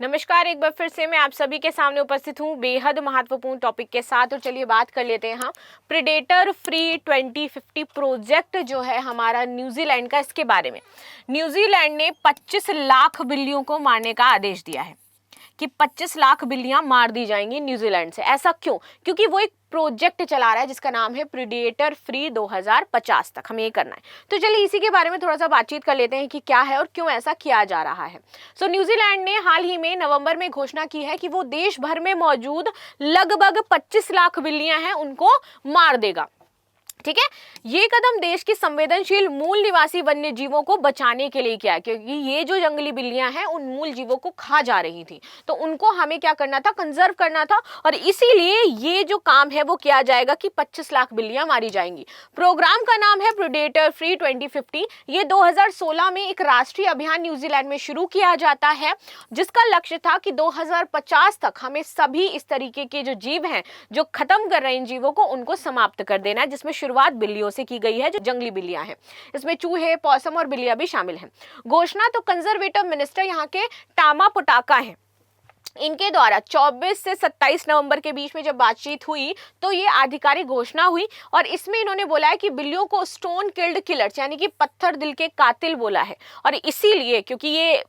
नमस्कार, एक बार फिर से मैं आप सभी के सामने उपस्थित हूँ बेहद महत्वपूर्ण टॉपिक के साथ। और चलिए बात कर लेते हैं हम प्रेडेटर फ्री 2050 प्रोजेक्ट जो है हमारा न्यूजीलैंड का, इसके बारे में। न्यूजीलैंड ने 25 लाख बिल्लियों को मारने का आदेश दिया है कि 25 लाख बिल्लियां मार दी जाएंगी न्यूजीलैंड से। ऐसा क्यों? क्योंकि वो एक प्रोजेक्ट चला रहा है जिसका नाम है प्रेडेटर फ्री 2050 तक हमें ये करना है। तो चलिए इसी के बारे में थोड़ा सा बातचीत कर लेते हैं कि क्या है और क्यों ऐसा किया जा रहा है। न्यूजीलैंड ने हाल ही में नवंबर में घोषणा की है कि वो देश भर में मौजूद लगभग 25 लाख बिल्लियां हैं उनको मार देगा। ठीक है, ये कदम देश की संवेदनशील मूल निवासी वन्य जीवों को बचाने के लिए किया, क्योंकि ये जो जंगली बिल्लियां हैं उन मूल जीवों को खा जा रही थी, तो उनको हमें क्या करना था, कंजर्व करना था। और इसीलिए ये जो काम है वो किया जाएगा कि 25 लाख बिल्लियां मारी जाएंगी। प्रोग्राम का नाम है प्रेडेटर फ्री 2050। ये 2016 में एक राष्ट्रीय अभियान न्यूजीलैंड में शुरू किया जाता है, जिसका लक्ष्य था कि 2050 तक हमें सभी इस तरीके के जो जीव हैं जो खत्म कर रहे हैं इन जीवों को, उनको समाप्त कर देना है, जिसमें शुरुआत बिल्लियों से की गई है, जो जंगली बिल्लियां हैं। इसमें चूहे, पॉसम और बिल्लियां भी शामिल हैं। घोषणा तो कंजर्वेटिव मिनिस्टर यहाँ के टामा पोटाका हैं, इनके द्वारा 24 से 27 नवंबर के बीच में जब बातचीत हुई तो ये आधिकारिक घोषणा हुई। और इसमें इन्होंने बोला है कि बिल्लियों को स्टोन किल्ड किलर्स यानी कि पत्थर दिल के कातिल बोला है। और इसीलिए क्योंकि ये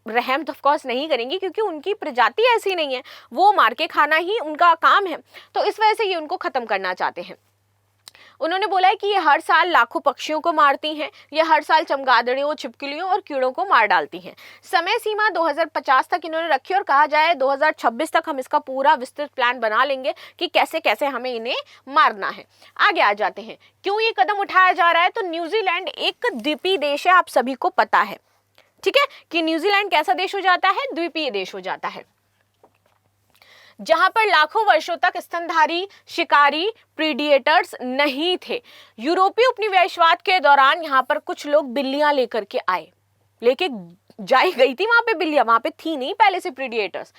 रहम तो ऑफ कोर्स नहीं करेंगी, क्योंकि उनकी प्रजाति ऐसी नहीं है, वो मार के खाना ही उनका काम है, तो इस वजह से ये उनको खत्म करना चाहते हैं। उन्होंने बोला है कि ये हर साल लाखों पक्षियों को मारती हैं, ये हर साल चमगादड़ों, छिपकलियों और कीड़ों को मार डालती हैं। समय सीमा 2050 तक इन्होंने रखी और कहा जाए 2026 तक हम इसका पूरा विस्तृत प्लान बना लेंगे कि कैसे कैसे हमें इन्हें मारना है। आगे आ जाते हैं, क्यों ये कदम उठाया जा रहा है। तो न्यूजीलैंड एक द्वीपीय देश है, आप सभी को पता है, ठीक है, कि न्यूजीलैंड कैसा देश हो जाता है, द्वीपीय देश हो जाता है, जहां पर लाखों वर्षों तक स्तनधारी शिकारी प्रीडिएटर्स नहीं थे। यूरोपीय उपनिवेशवाद के दौरान यहां पर कुछ लोग बिल्लियां लेकर के आए, लेके जाई गई थी वहां पे बिल्लियां, वहां पे थी नहीं पहले से प्रीडिएटर्स,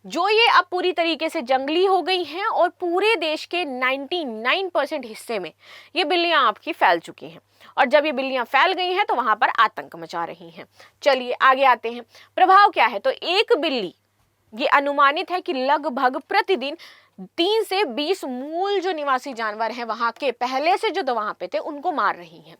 जो ये अब पूरी तरीके से जंगली हो गई हैं और पूरे देश के 99% हिस्से में ये बिल्लियां आपकी फैल चुकी हैं। और जब ये बिल्लियां फैल गई हैं तो वहां पर आतंक मचा रही हैं। चलिए आगे आते हैं, प्रभाव क्या है। तो एक बिल्ली, ये अनुमानित है कि लगभग प्रतिदिन 3 से 20 मूल जो निवासी जानवर हैं वहां के, पहले से जो वहां पे थे, उनको मार रही हैं।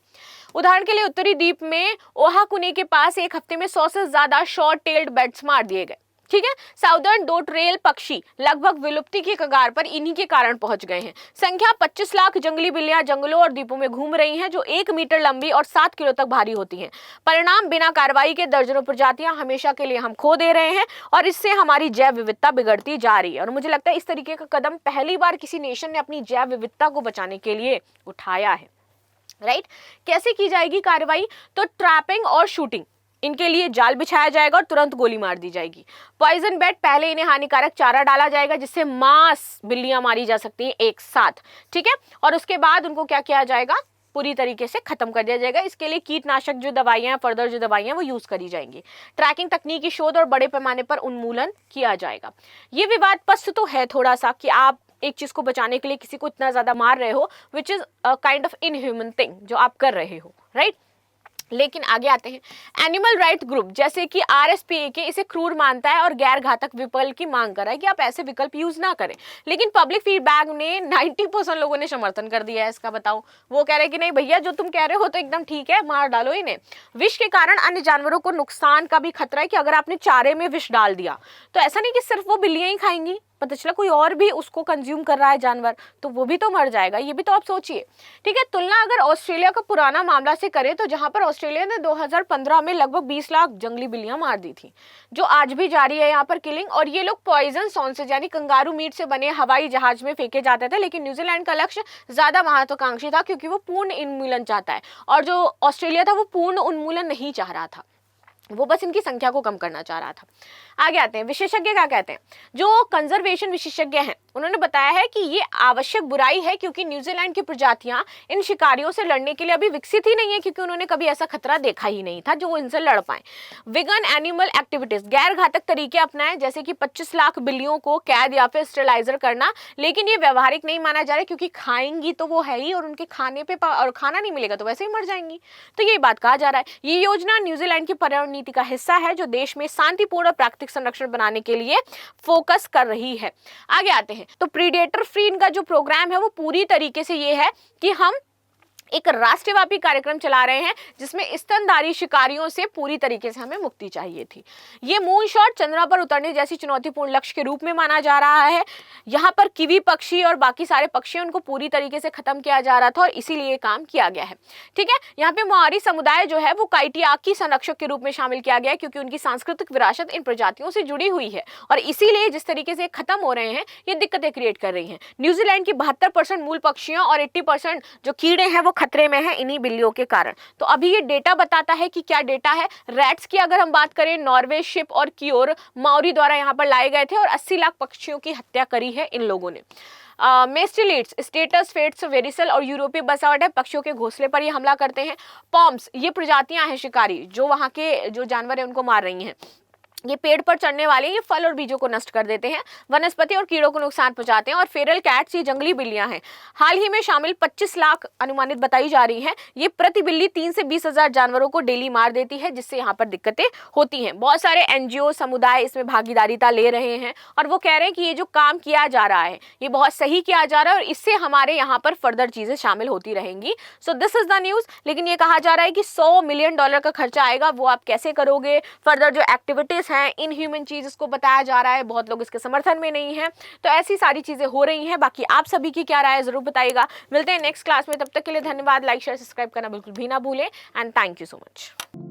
उदाहरण के लिए उत्तरी द्वीप में ओहाकुनी के पास एक हफ्ते में 100 से ज्यादा शॉर्ट टेल्ड बर्ड्स मार दिए गए। ठीक है, साउदर्न डोट रेल पक्षी लगभग विलुप्ति की कगार पर इन्हीं के कारण पहुंच गए हैं। संख्या 25 लाख जंगली बिल्लियां जंगलों और द्वीपों में घूम रही हैं, जो 1 मीटर लंबी और 7 किलो तक भारी होती हैं। परिणाम, बिना कार्रवाई के दर्जनों प्रजातियां हमेशा के लिए हम खो दे रहे हैं और इससे हमारी जैव विविधता बिगड़ती जा रही है। और मुझे लगता है इस तरीके का कदम पहली बार किसी नेशन ने अपनी जैव विविधता को बचाने के लिए उठाया है। राइट, कैसे की जाएगी कार्रवाई। तो ट्रैपिंग और शूटिंग, इनके लिए जाल बिछाया जाएगा और तुरंत गोली मार दी जाएगी। पॉइजन बेड, पहले इन्हें हानिकारक चारा डाला जाएगा जिससे मास बिल्लियां मारी जा सकती हैं एक साथ। ठीक है, और उसके बाद उनको क्या किया जाएगा, पूरी तरीके से खत्म कर दिया जाएगा। इसके लिए कीटनाशक जो दवाइयां, फर्दर जो दवाइयां वो यूज करी जाएंगी। ट्रैकिंग तकनीक की शोध और बड़े पैमाने पर उन्मूलन किया जाएगा। ये विवादग्रस्त तो है थोड़ा सा कि आप एक चीज को बचाने के लिए किसी को इतना ज्यादा मार रहे हो, which is a kind of inhuman thing जो आप कर रहे हो, राइट। लेकिन आगे आते हैं, एनिमल राइट ग्रुप जैसे कि RSPCA इसे क्रूर मानता है और गैर घातक विकल्प की मांग कर रहा है कि आप ऐसे विकल्प यूज ना करें। लेकिन पब्लिक फीडबैक ने 90% लोगों ने समर्थन कर दिया है इसका। बताओ, वो कह रहे हैं कि नहीं भैया, जो तुम कह रहे हो तो एकदम ठीक है, मार डालो इन्हें। विष के कारण अन्य जानवरों को नुकसान का भी खतरा है कि अगर आपने चारे में विष डाल दिया तो ऐसा नहीं कि सिर्फ वो बिल्लियां ही खाएंगी, पता चला कोई और भी उसको कंज्यूम कर रहा है जानवर, तो वो भी तो मर जाएगा। ये भी तो आप सोचिए। ठीक है, तुलना अगर ऑस्ट्रेलिया का पुराना मामला से करें तो जहां पर ऑस्ट्रेलिया ने 2015 में लगभग 20 लाख जंगली बिल्लियां मार दी थी, जो आज भी जारी है यहाँ पर किलिंग। और ये लोग पॉइजन सॉसेज यानी कंगारू मीट से बने हवाई जहाज में फेंके जाते थे। लेकिन न्यूजीलैंड का लक्ष्य ज्यादा महत्वाकांक्षी था, क्योंकि वो पूर्ण उन्मूलन चाहता है, और जो ऑस्ट्रेलिया था वो पूर्ण उन्मूलन नहीं चाह रहा था, वो बस इनकी संख्या को कम करना चाह रहा था। आगे आते हैं, विशेषज्ञ क्या कहते हैं। जो कंजर्वेशन विशेषज्ञ हैं उन्होंने बताया है कि ये आवश्यक बुराई है, क्योंकि न्यूजीलैंड की प्रजातियां इन शिकारियों से लड़ने के लिए अभी विकसित ही नहीं है, क्योंकि उन्होंने कभी ऐसा खतरा देखा ही नहीं था जो वो इनसे लड़ पाए। विगन एनिमल एक्टिविटीज, गैर घातक तरीके अपनाएं, जैसे कि 25 लाख बिल्लियों को कैद या फिर स्टेलाइजर करना। लेकिन ये व्यवहारिक नहीं माना जा रहा, क्योंकि खाएंगी तो वो है ही, और उनके खाने पे और खाना नहीं मिलेगा तो वैसे ही मर जाएंगी। तो ये बात कहा जा रहा है। ये योजना न्यूजीलैंड की पर्यावरण नीति का हिस्सा है जो देश में शांतिपूर्ण और प्राकृतिक संरक्षण बनाने के लिए फोकस कर रही है। आगे आते हैं, तो प्रीडेटर फ्री इनका जो प्रोग्राम है वो पूरी तरीके से ये है कि हम एक राष्ट्रव्यापी कार्यक्रम चला रहे हैं जिसमें स्तनधारी शिकारियों से पूरी तरीके से हमें मुक्ति चाहिए थी। ये मून शॉट चंद्रमा पर उतरने जैसी चुनौतीपूर्ण लक्ष्य के रूप में माना जा रहा है। यहाँ पर किवी पक्षी और बाकी सारे पक्षी उनको पूरी तरीके से खत्म किया जा रहा था और इसीलिए ये काम किया गया है। ठीक है, यहाँ पे मोआरी समुदाय जो है वो काइटियाकी संरक्षक के रूप में शामिल किया गया है क्योंकि उनकी सांस्कृतिक विरासत इन प्रजातियों से जुड़ी हुई है और इसीलिए जिस तरीके से खत्म हो रहे हैं ये दिक्कतें क्रिएट कर रही हैं। न्यूजीलैंड की 72% मूल पक्षियों और 80% जो कीड़े हैं वो खतरे में है इन्हीं बिल्लियों के कारण। तो अभी ये डेटा बताता है कि क्या डेटा है। रैट्स की अगर हम बात करें, नॉर्वे, शिप और क्योर माओरी द्वारा यहाँ पर लाए गए थे और 80 लाख पक्षियों की हत्या करी है इन लोगों ने। मेस्टिलिड्स, स्टेटस, फेट्स, वेरिसल और यूरोपीय बसावट है, पक्षियों के घोंसले पर ये हमला करते हैं। पॉम्स, ये प्रजातियां हैं शिकारी जो वहाँ के जो जानवर है उनको मार रही हैं। ये पेड़ पर चढ़ने वाले ये फल और बीजों को नष्ट कर देते हैं, वनस्पति और कीड़ों को नुकसान पहुंचाते हैं। और फेरल कैट्स, ये जंगली बिल्लियां हैं, हाल ही में शामिल 25 लाख अनुमानित बताई जा रही हैं। ये प्रति बिल्ली 3 से 20 हजार जानवरों को डेली मार देती है जिससे यहाँ पर दिक्कतें होती हैं। बहुत सारे एनजीओ समुदाय इसमें भागीदारिता ले रहे हैं और वो कह रहे हैं कि ये जो काम किया जा रहा है ये बहुत सही किया जा रहा है और इससे हमारे यहाँ पर फर्दर चीजें शामिल होती रहेंगी। So this is the news. लेकिन ये कहा जा रहा है कि $100 मिलियन का खर्चा आएगा, वो आप कैसे करोगे? फर्दर जो एक्टिविटीज इन ह्यूमन चीज इसको बताया जा रहा है, बहुत लोग इसके समर्थन में नहीं है। तो ऐसी सारी चीजें हो रही हैं। बाकी आप सभी की क्या राय है जरूर बताइएगा। मिलते हैं नेक्स्ट क्लास में, तब तक के लिए धन्यवाद। लाइक शेयर सब्सक्राइब करना बिल्कुल भी ना भूलें and thank you so much.